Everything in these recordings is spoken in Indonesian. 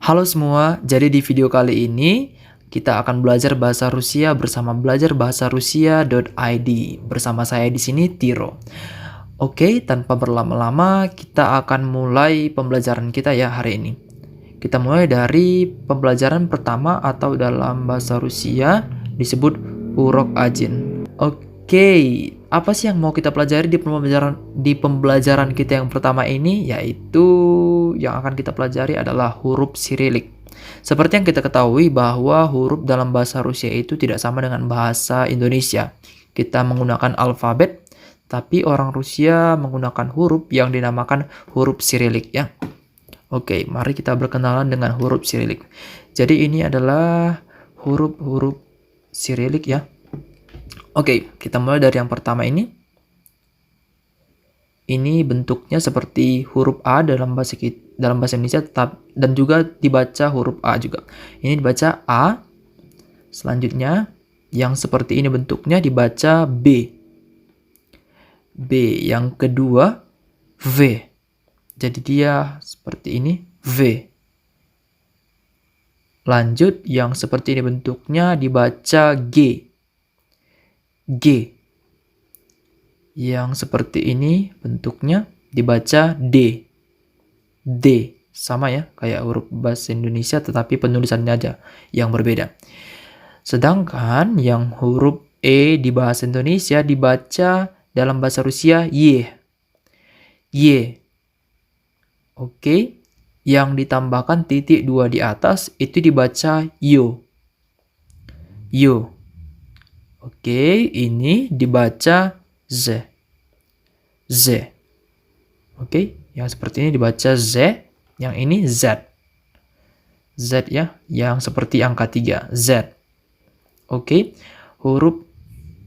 Halo semua, jadi di video kali ini kita akan belajar bahasa Rusia bersama belajarbahasarusia.id. Bersama saya di sini Tiro. Oke, tanpa berlama-lama kita akan mulai pembelajaran kita ya hari ini. Kita mulai dari pembelajaran pertama atau dalam bahasa Rusia disebut Urok Ajin. Oke, apa sih yang mau kita pelajari di pembelajaran kita yang pertama ini? Yaitu yang akan kita pelajari adalah huruf Sirilik. Seperti yang kita ketahui bahwa huruf dalam bahasa Rusia itu tidak sama dengan bahasa Indonesia. Kita menggunakan alfabet, tapi orang Rusia menggunakan huruf yang dinamakan huruf Sirilik ya. Oke, mari kita berkenalan dengan huruf Sirilik. Jadi ini adalah huruf-huruf Sirilik ya. Oke, kita mulai dari yang pertama ini. Ini bentuknya seperti huruf A dalam bahasa Indonesia dan juga dibaca huruf A juga. Ini dibaca A. Selanjutnya yang seperti ini bentuknya dibaca B. B. Yang kedua V. Jadi dia seperti ini V. Lanjut yang seperti ini bentuknya dibaca G. G. Yang seperti ini bentuknya dibaca D. D. Sama ya, kayak huruf bahasa Indonesia tetapi penulisannya aja yang berbeda. Sedangkan yang huruf E di bahasa Indonesia dibaca dalam bahasa Rusia Y. Y. Oke. Yang ditambahkan titik 2 di atas itu dibaca Yo. Yo. Oke, ini dibaca Z. Z. Oke, yang seperti ini dibaca Z, yang ini Z. Z ya, yang seperti angka 3, Z. Oke, huruf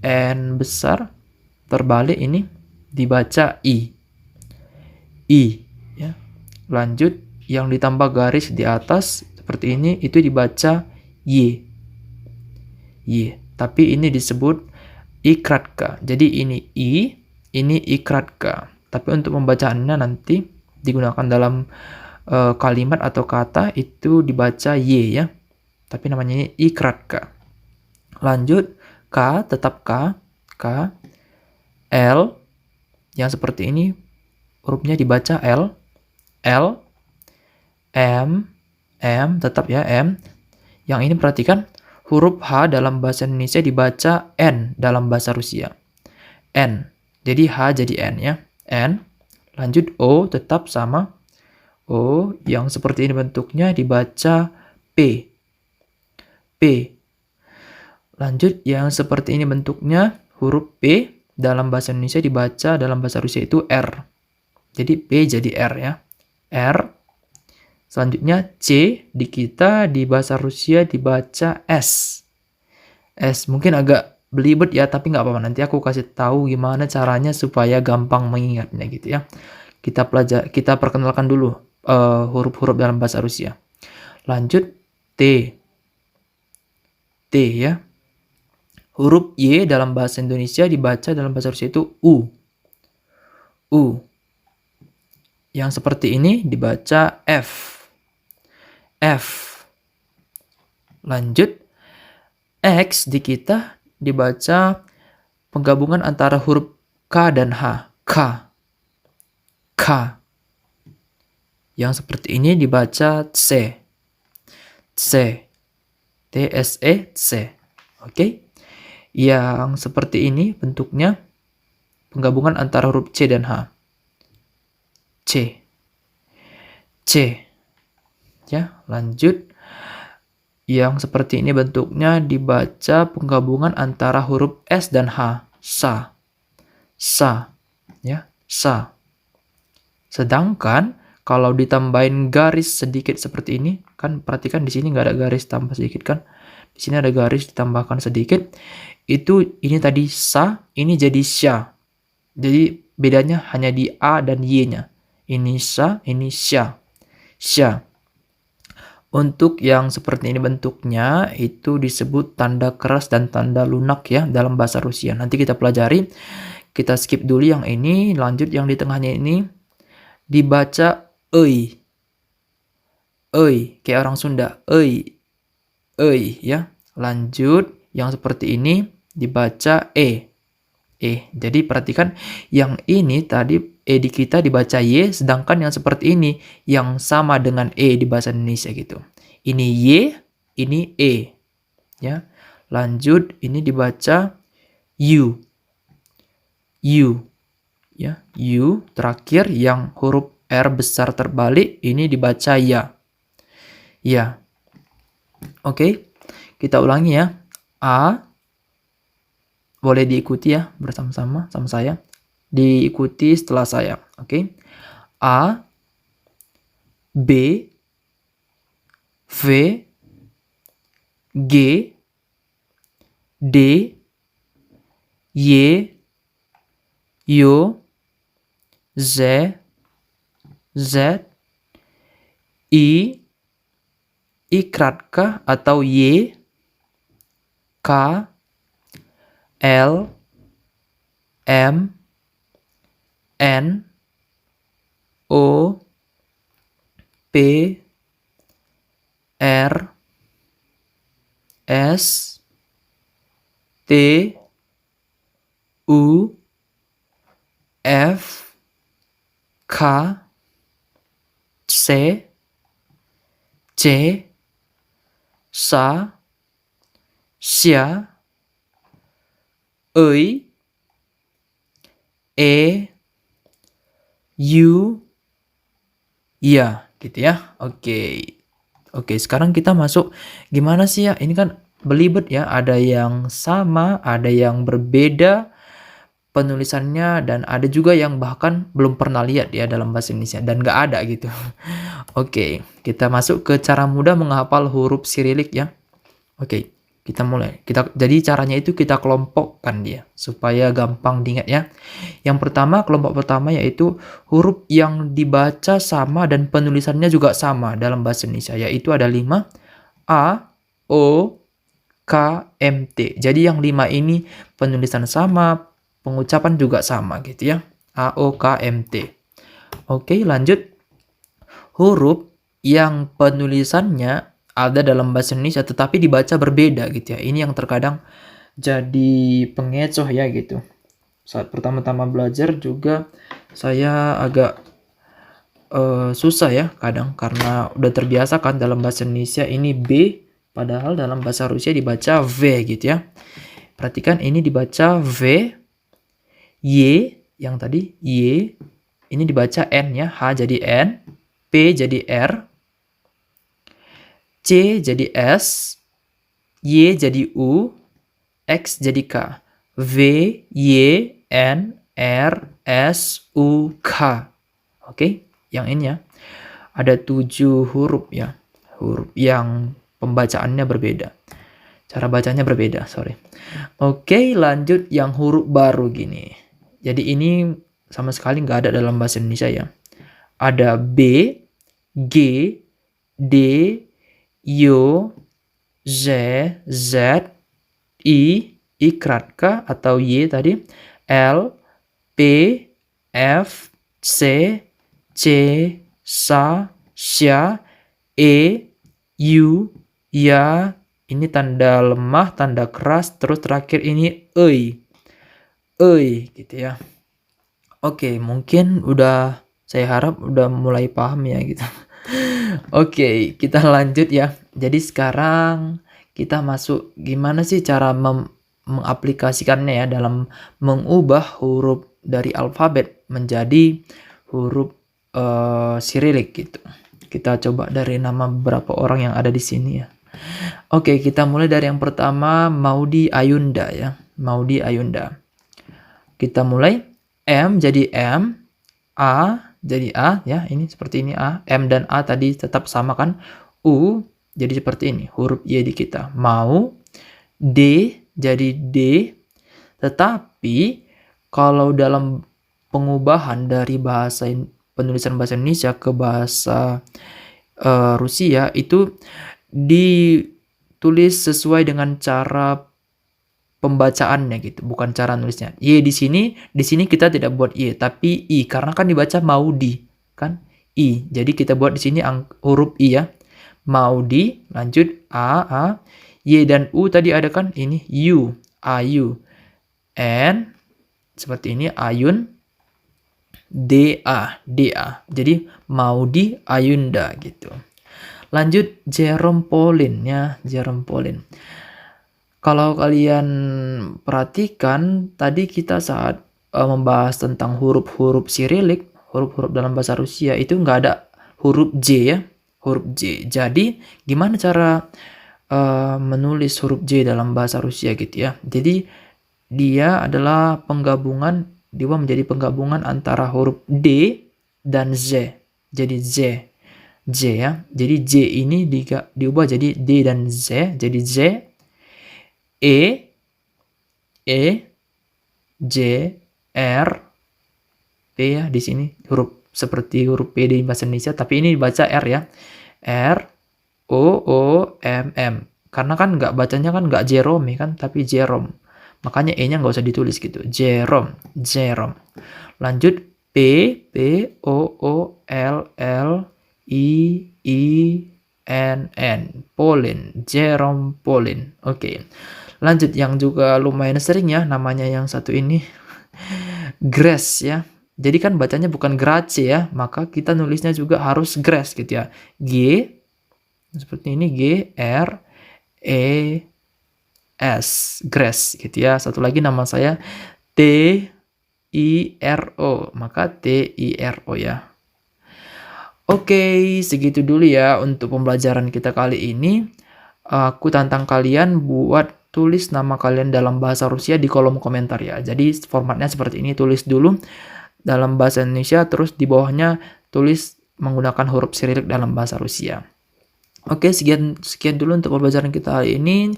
N besar terbalik ini dibaca I. I ya. Lanjut yang ditambah garis di atas seperti ini itu dibaca Y. Y. Tapi ini disebut ikratka. Jadi ini I, ini ikratka. Tapi untuk pembacaannya nanti digunakan dalam kalimat atau kata itu dibaca Y ya. Tapi namanya ini ikratka. Lanjut K, tetap K. K. L. Yang seperti ini hurufnya dibaca L. L. M. M, tetap ya M. Yang ini perhatikan huruf H dalam bahasa Indonesia dibaca N dalam bahasa Rusia. N. Jadi H jadi N ya. N. Lanjut O tetap sama. O yang seperti ini bentuknya dibaca P. P. Lanjut yang seperti ini bentuknya huruf P dalam bahasa Indonesia dibaca dalam bahasa Rusia itu R. Jadi P jadi R ya. R. Selanjutnya C di kita di bahasa Rusia dibaca S. S mungkin agak belibet ya, tapi nggak apa-apa. Nanti aku kasih tahu gimana caranya supaya gampang mengingatnya gitu ya. Kita perkenalkan dulu huruf-huruf dalam bahasa Rusia. Lanjut T. T ya. Huruf Y dalam bahasa Indonesia dibaca dalam bahasa Rusia itu U. U. Yang seperti ini dibaca F. F. Lanjut X di kita dibaca penggabungan antara huruf K dan H. K. K. Yang seperti ini dibaca C. C. T-S-E, C. Oke. Yang seperti ini bentuknya penggabungan antara huruf C dan H. C. C. Ya, lanjut. Yang seperti ini bentuknya dibaca penggabungan antara huruf S dan H. Sa. Sa. Ya, sa. Sedangkan kalau ditambahin garis sedikit seperti ini, kan perhatikan di sini nggak ada garis tambah sedikit kan? Di sini ada garis ditambahkan sedikit. Itu ini tadi sa, ini jadi sya. Jadi bedanya hanya di A dan Y-nya. Ini sa, ini sya. Sya. Untuk yang seperti ini bentuknya itu disebut tanda keras dan tanda lunak ya dalam bahasa Rusia. Nanti kita pelajari. Kita skip dulu yang ini, lanjut yang di tengahnya ini dibaca ei. kayak orang Sunda, ya. Lanjut, yang seperti ini dibaca jadi perhatikan yang ini tadi di kita dibaca Y, sedangkan yang seperti ini yang sama dengan di bahasa Indonesia gitu. Ini Y, ini ya. Lanjut, ini dibaca U, ya. U terakhir yang huruf R besar terbalik ini dibaca ya. Oke, kita ulangi ya. A, boleh diikuti ya bersama-sama sama saya. Diikuti setelah saya. Oke. A, B, V, G, D, Y, Yo, Z, I, ikratkah atau Y, K, L, M, N, O, P, R, S, T, U, F, K, C, C, Sa, Sia, Ơi, U, ya, gitu ya. Oke, sekarang kita masuk gimana sih ya? Ini kan belibet ya, ada yang sama, ada yang berbeda penulisannya, dan ada juga yang bahkan belum pernah lihat ya dalam bahasa Indonesia dan nggak ada gitu. Oke, kita masuk ke cara mudah menghafal huruf Sirilik ya. Oke, kita mulai. Jadi caranya itu kita kelompokkan dia supaya gampang diingat ya. Yang pertama, kelompok pertama yaitu huruf yang dibaca sama dan penulisannya juga sama dalam bahasa Indonesia, yaitu ada 5: A, O, K, M, T. Jadi yang 5 ini penulisan sama, pengucapan juga sama gitu ya. A, O, K, M, T. Oke, lanjut. Huruf yang penulisannya ada dalam bahasa Indonesia tetapi dibaca berbeda gitu ya. Ini yang terkadang jadi pengecoh ya gitu. Saat pertama-tama belajar juga saya agak susah ya kadang, karena udah terbiasa kan dalam bahasa Indonesia ini B, padahal dalam bahasa Rusia dibaca V gitu ya. Perhatikan ini dibaca V, Y yang tadi Y, ini dibaca N ya, H jadi N, P jadi R, C jadi S, Y jadi U, X jadi K. V, Y, N, R, S, U, K. Oke, yang ini ya. Ada 7 huruf ya. Huruf yang pembacaannya berbeda. Cara bacanya berbeda, sorry. Oke, lanjut yang huruf baru gini. Jadi ini sama sekali nggak ada dalam bahasa Indonesia ya. Ada B, G, D, Yo, Z, I, ikratka atau Y tadi, L, P, F, C, C, Sa, Sya, E, U, Ya, ini tanda lemah, tanda keras, terus terakhir ini gitu ya. Oke, mungkin saya harap udah mulai paham ya gitu. Oke, kita lanjut ya. Jadi sekarang kita masuk gimana sih cara mengaplikasikannya ya dalam mengubah huruf dari alfabet menjadi huruf Sirilik gitu. Kita coba dari nama beberapa orang yang ada di sini ya. Oke, kita mulai dari yang pertama, Maudy Ayunda ya. Maudy Ayunda. Kita mulai, M jadi M, A jadi A ya, ini seperti ini A, M dan A tadi tetap sama kan, U jadi seperti ini, huruf Y di kita. Mau, D jadi D, tetapi kalau dalam pengubahan dari penulisan bahasa Indonesia ke bahasa Rusia itu ditulis sesuai dengan cara pembacaannya gitu, bukan cara nulisnya. Y di sini kita tidak buat Y, tapi I karena kan dibaca Maudy kan I. Jadi kita buat di sini huruf I ya. Maudi, lanjut A. Y dan U tadi ada kan? Ini U, Ayu. N, seperti ini, Ayun. DA. Jadi Maudi Ayunda gitu. Lanjut Jerome Pauline ya, Jerome Pauline. Kalau kalian perhatikan tadi kita saat membahas tentang huruf-huruf Sirilik, huruf-huruf dalam bahasa Rusia itu nggak ada huruf J ya, huruf J. Jadi gimana cara menulis huruf J dalam bahasa Rusia gitu ya. Jadi dia adalah menjadi penggabungan antara huruf D dan Z. Jadi J ya. Jadi J ini diubah jadi D dan Z. Jadi Z, E, J, R, P ya. Di sini huruf seperti huruf P di bahasa Indonesia, tapi ini dibaca R ya. R, O, M, M. Karena kan bacanya kan nggak Jerome kan, tapi Jerome. Makanya E-nya nggak usah ditulis gitu. Jerome. Lanjut P, O, L, I, N. Pauline. Jerome Pauline. Oke. Lanjut yang juga lumayan sering ya, namanya yang satu ini. Grace ya. Jadi kan bacanya bukan Grace ya, maka kita nulisnya juga harus Grace gitu ya. G, seperti ini, G, R, E, S, Grace gitu ya. Satu lagi nama saya T, I, R, O, maka T, I, R, O ya. Oke, segitu dulu ya untuk pembelajaran kita kali ini. Aku tantang kalian buat tulis nama kalian dalam bahasa Rusia di kolom komentar ya. Jadi formatnya seperti ini, tulis dulu dalam bahasa Indonesia, terus di bawahnya tulis menggunakan huruf Sirilik dalam bahasa Rusia. Oke, sekian dulu untuk pembelajaran kita hari ini.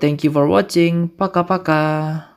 Thank you for watching. Paka-paka.